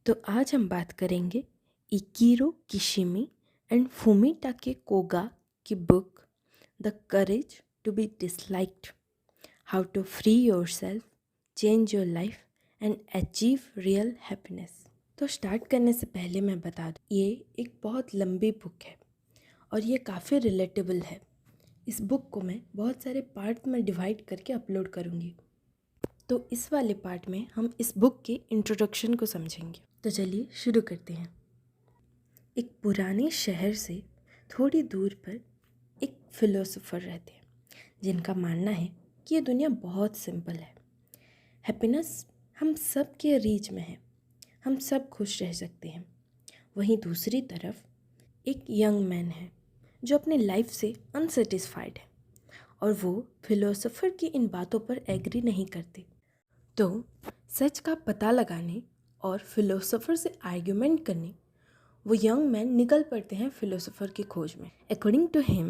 तो आज हम बात करेंगे इकिरो किशिमी एंड फुमिटाके कोगा की book the courage to be disliked, how to free yourself, change your life and achieve real happiness. तो स्टार्ट करने से पहले मैं बता दूँ, ये एक बहुत लंबी बुक है और ये काफ़ी रिलेटेबल है। इस बुक को मैं बहुत सारे पार्ट में डिवाइड करके अपलोड करूँगी। तो इस वाले पार्ट में हम इस बुक के इंट्रोडक्शन को समझेंगे। तो चलिए शुरू करते हैं। एक पुराने शहर से थोड़ी दूर पर एक फिलोसोफर रहते हैं जिनका मानना है कि ये दुनिया बहुत सिंपल है। हैप्पीनेस हम सब के रीच में है, हम सब खुश रह सकते हैं। वहीं दूसरी तरफ एक यंग मैन है जो अपने लाइफ से अनसेटिस्फाइड है और वो फिलोसोफर की इन बातों पर एग्री नहीं करते। तो सच का पता लगाने और फिलोसोफर से आर्ग्यूमेंट करने वो यंग मैन निकल पड़ते हैं फिलोसोफर की खोज में। According to him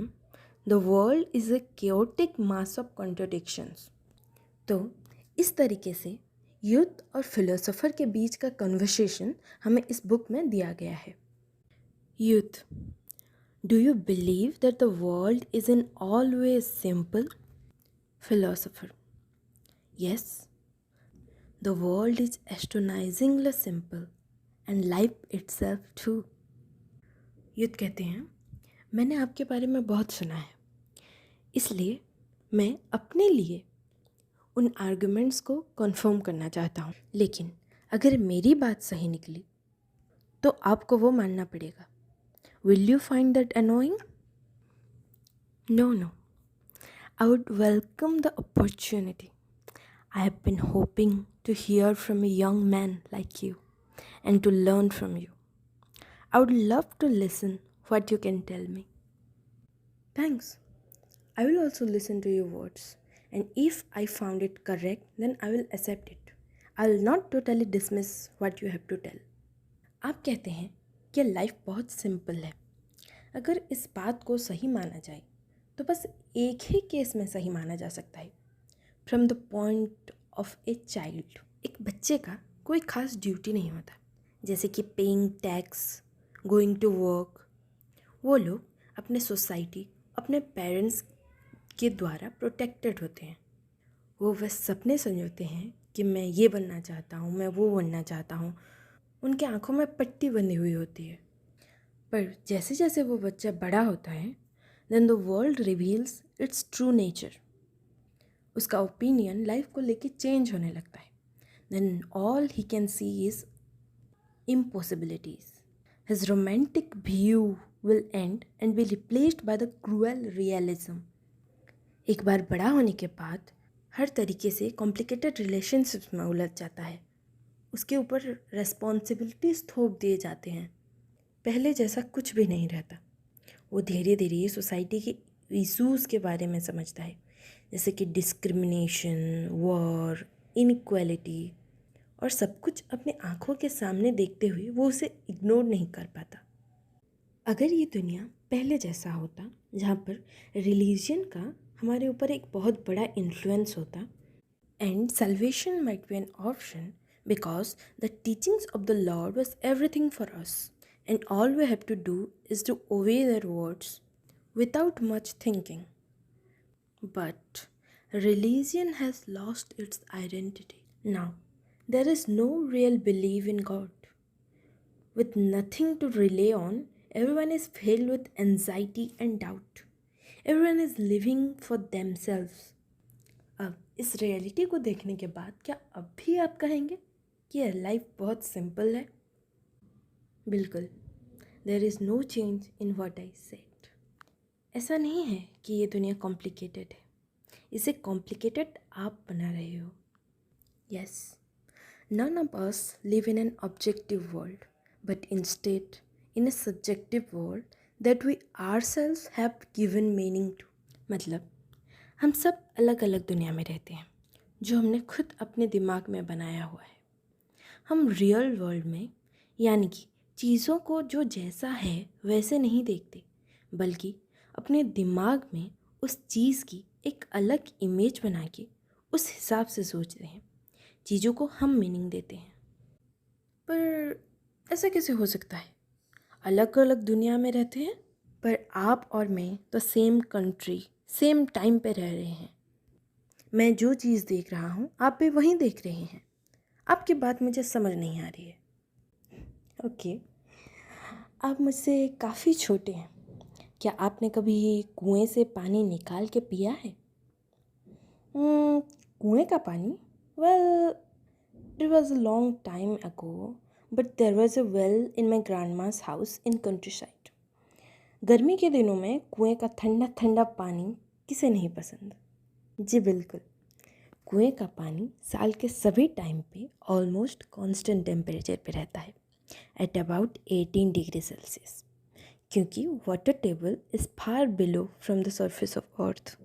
the world is a chaotic mass of contradictions. तो इस तरीके से यूथ और फिलोसोफर के बीच का कन्वर्सेशन हमें इस बुक में दिया गया है। Youth, do you believe that the world is in all ways simple? Philosopher, yes, the world is astonishingly simple and life itself too. युद्ध कहते हैं, मैंने आपके बारे में बहुत सुना है, इसलिए मैं अपने लिए उन आर्गुमेंट्स को कन्फर्म करना चाहता हूँ। लेकिन अगर मेरी बात सही निकली तो आपको वो मानना पड़ेगा। Will you find that annoying? No no, I would welcome the opportunity. I have been hoping to hear from a young man like you and to learn from you. I would love to listen what you can tell me. Thanks. I will also listen to your words, and if I found it correct, then I will accept it. I will not totally dismiss what you have to tell. आप कहते हैं कि life बहुत simple है। अगर इस बात को सही माना जाए तो बस एक ही केस में सही माना जा सकता है। From the point of a child, एक बच्चे का कोई खास ड्यूटी नहीं होता, जैसे कि paying tax, going to work. वो लोग अपने सोसाइटी, अपने पेरेंट्स के द्वारा प्रोटेक्टेड होते हैं। वो बस सपने संजोते हैं कि मैं ये बनना चाहता हूँ, मैं वो बनना चाहता हूँ। उनके आँखों में पट्टी बंधी हुई होती है। पर जैसे जैसे वो बच्चा बड़ा होता है, then the world reveals its true nature. उसका ओपिनियन लाइफ को लेके चेंज होने लगता है। Then all he can see is impossibilities. His romantic view will end and be replaced by the cruel realism. एक बार बड़ा होने के बाद हर तरीके से कॉम्प्लिकेटेड रिलेशनशिप्स में उलझ जाता है। उसके ऊपर रेस्पॉन्सिबिलिटीज़ थोप दिए जाते हैं। पहले जैसा कुछ भी नहीं रहता। वो धीरे धीरे सोसाइटी के इशूज़ के बारे में समझता है, जैसे कि डिस्क्रिमिनेशन, वॉर, इनइक्वालिटी, और सब कुछ अपने आँखों के सामने देखते हुए वो उसे इग्नोर नहीं कर पाता। अगर ये दुनिया पहले जैसा होता, जहाँ पर रिलीजन का हमारे ऊपर एक बहुत बड़ा इन्फ्लुएंस होता, and salvation might be an option because the teachings of the lord was everything for us and all we have to do is to obey their words without much thinking. But religion has lost its identity. Now, there is no real belief in God. With nothing to rely on, everyone is filled with anxiety and doubt. Everyone is living for themselves. अब इस reality को देखने के बाद क्या अब भी आप कहेंगे कि यह लाइफ बहुत सिंपल है? बिल्कुल, there is no change in what I said. ऐसा नहीं है कि ये दुनिया कॉम्प्लिकेटेड है, इसे कॉम्प्लिकेटेड आप बना रहे हो। Yes, none of us live in an objective world but instead in a subjective world that we ourselves have given meaning to. मतलब हम सब अलग अलग दुनिया में रहते हैं जो हमने खुद अपने दिमाग में बनाया हुआ है। हम रियल वर्ल्ड में, यानी कि चीज़ों को जो जैसा है वैसे नहीं देखते, बल्कि अपने दिमाग में उस चीज़ की एक अलग इमेज बना के उस हिसाब से सोचते हैं। चीज़ों को हम मीनिंग देते हैं। पर ऐसा कैसे हो सकता है? अलग अलग दुनिया में रहते हैं, पर आप और मैं तो सेम कंट्री, सेम टाइम पे रह रहे हैं। मैं जो चीज़ देख रहा हूँ आप भी वहीं देख रहे हैं। आपकी बात मुझे समझ नहीं आ रही है। ओके, आप मुझसे काफ़ी छोटे हैं। क्या आपने कभी कुएं से पानी निकाल के पिया है? कुएं का पानी? Well, it was a long time ago, but there was a well in my grand mass house in country side. गर्मी के दिनों में कुएं का ठंडा ठंडा पानी किसे नहीं पसंद? जी बिल्कुल। कुएं का पानी साल के सभी टाइम पे ऑलमोस्ट कांस्टेंट टेम्परेचर पे रहता है, एट अबाउट 18 डिग्री सेल्सियस, क्योंकि water table is far below from the surface of earth.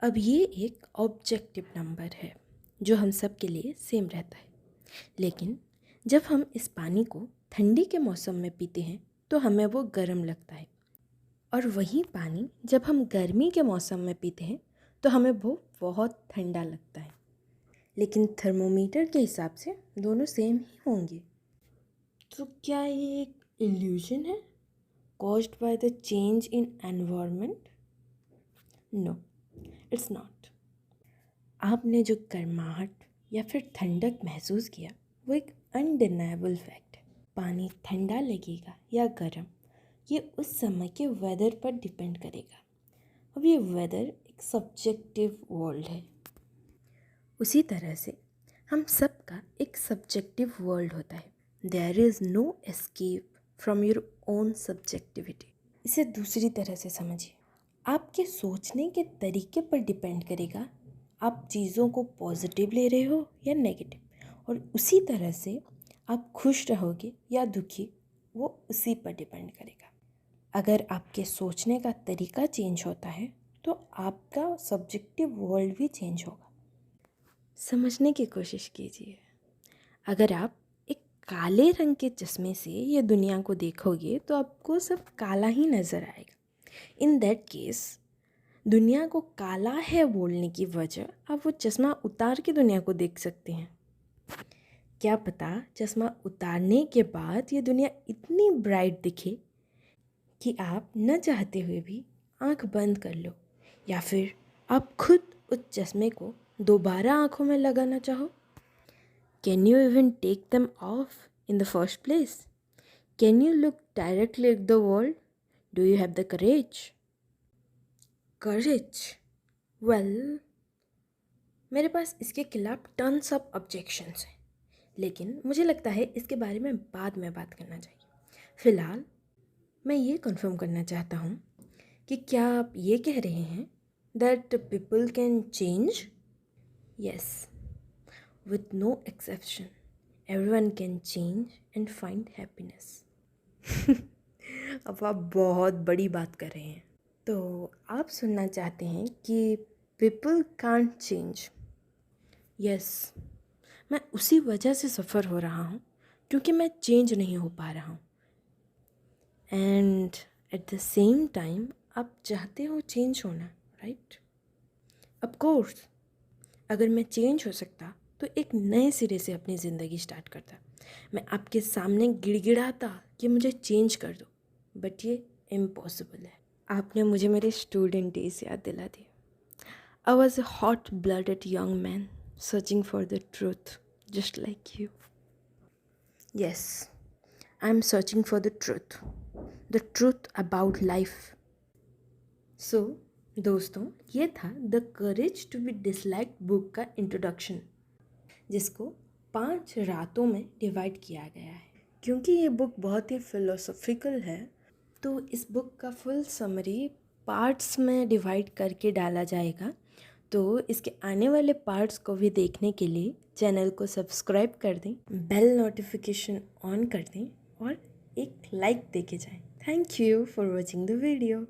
अब ये एक ऑब्जेक्टिव नंबर है जो हम सब के लिए सेम रहता है, लेकिन जब हम इस पानी को ठंडी के मौसम में पीते हैं तो हमें वो गर्म लगता है, और वही पानी जब हम गर्मी के मौसम में पीते हैं तो हमें वो बहुत ठंडा लगता है। लेकिन थर्मोमीटर के हिसाब से दोनों सेम ही होंगे। तो क्या ये एक इल्यूजन है caused by the change in environment? No, it's not. आपने जो गर्माहट या फिर ठंडक महसूस किया वो एक अनडिनाएबल फैक्ट है। पानी ठंडा लगेगा या गर्म, ये उस समय के वेदर पर डिपेंड करेगा। अब ये वेदर एक सब्जेक्टिव वर्ल्ड है। उसी तरह से हम सब का एक सब्जेक्टिव वर्ल्ड होता है। There is no escape from your own subjectivity. इसे दूसरी तरह से समझिए, आपके सोचने के तरीके पर डिपेंड करेगा आप चीज़ों को पॉजिटिव ले रहे हो या नेगेटिव, और उसी तरह से आप खुश रहोगे या दुखी, वो उसी पर डिपेंड करेगा। अगर आपके सोचने का तरीका चेंज होता है तो आपका सब्जेक्टिव वर्ल्ड भी चेंज होगा। समझने की कोशिश कीजिए। अगर आप एक काले रंग के चश्मे से ये दुनिया को देखोगे तो आपको सब काला ही नज़र आएगा। इन दैट केस दुनिया को काला है बोलने की वजह आप वो चश्मा उतार के दुनिया को देख सकते हैं। क्या पता चश्मा उतारने के बाद ये दुनिया इतनी ब्राइट दिखे कि आप न चाहते हुए भी आंख बंद कर लो, या फिर आप खुद उस चश्मे को दोबारा आंखों में लगाना चाहो। Can you even take them off in the first place? Can you look directly at the world? Do you have the courage? Courage? Well, मेरे पास इसके खिलाफ टन्स ऑफ ऑब्जेक्शंस हैं, लेकिन मुझे लगता है इसके बारे में बाद में बात करना चाहिए। फ़िलहाल मैं ये कंफर्म करना चाहता हूँ कि क्या आप ये कह रहे हैं that people can change? Yes, with no exception everyone can change and find happiness. अब आप बहुत बड़ी बात कर रहे हैं। तो आप सुनना चाहते हैं कि पीपल कांट चेंज? यस, मैं उसी वजह से सफ़र हो रहा हूँ क्योंकि मैं चेंज नहीं हो पा रहा हूँ। And at the same time आप चाहते हो चेंज होना, राइट? ऑफ कोर्स, अगर मैं चेंज हो सकता तो एक नए सिरे से अपनी ज़िंदगी स्टार्ट करता। मैं आपके सामने गिड़गिड़ाता कि मुझे चेंज कर दो, बट ये इम्पॉसिबल है। आपने मुझे मेरे स्टूडेंट डेज याद दिला दी। I was a hot blooded young man searching for the truth, just like you. Yes, I am searching for the truth about life. So दोस्तों, ये था the courage to be disliked book का introduction, जिसको 5 रातों में divide किया गया है। क्योंकि ये बुक बहुत ही फ़िलोसॉफ़िकल है तो इस बुक का फुल समरी पार्ट्स में डिवाइड करके डाला जाएगा। तो इसके आने वाले पार्ट्स को भी देखने के लिए चैनल को सब्सक्राइब कर दें, बेल नोटिफिकेशन ऑन कर दें और एक लाइक दे के जाएं। Thank you for watching the video.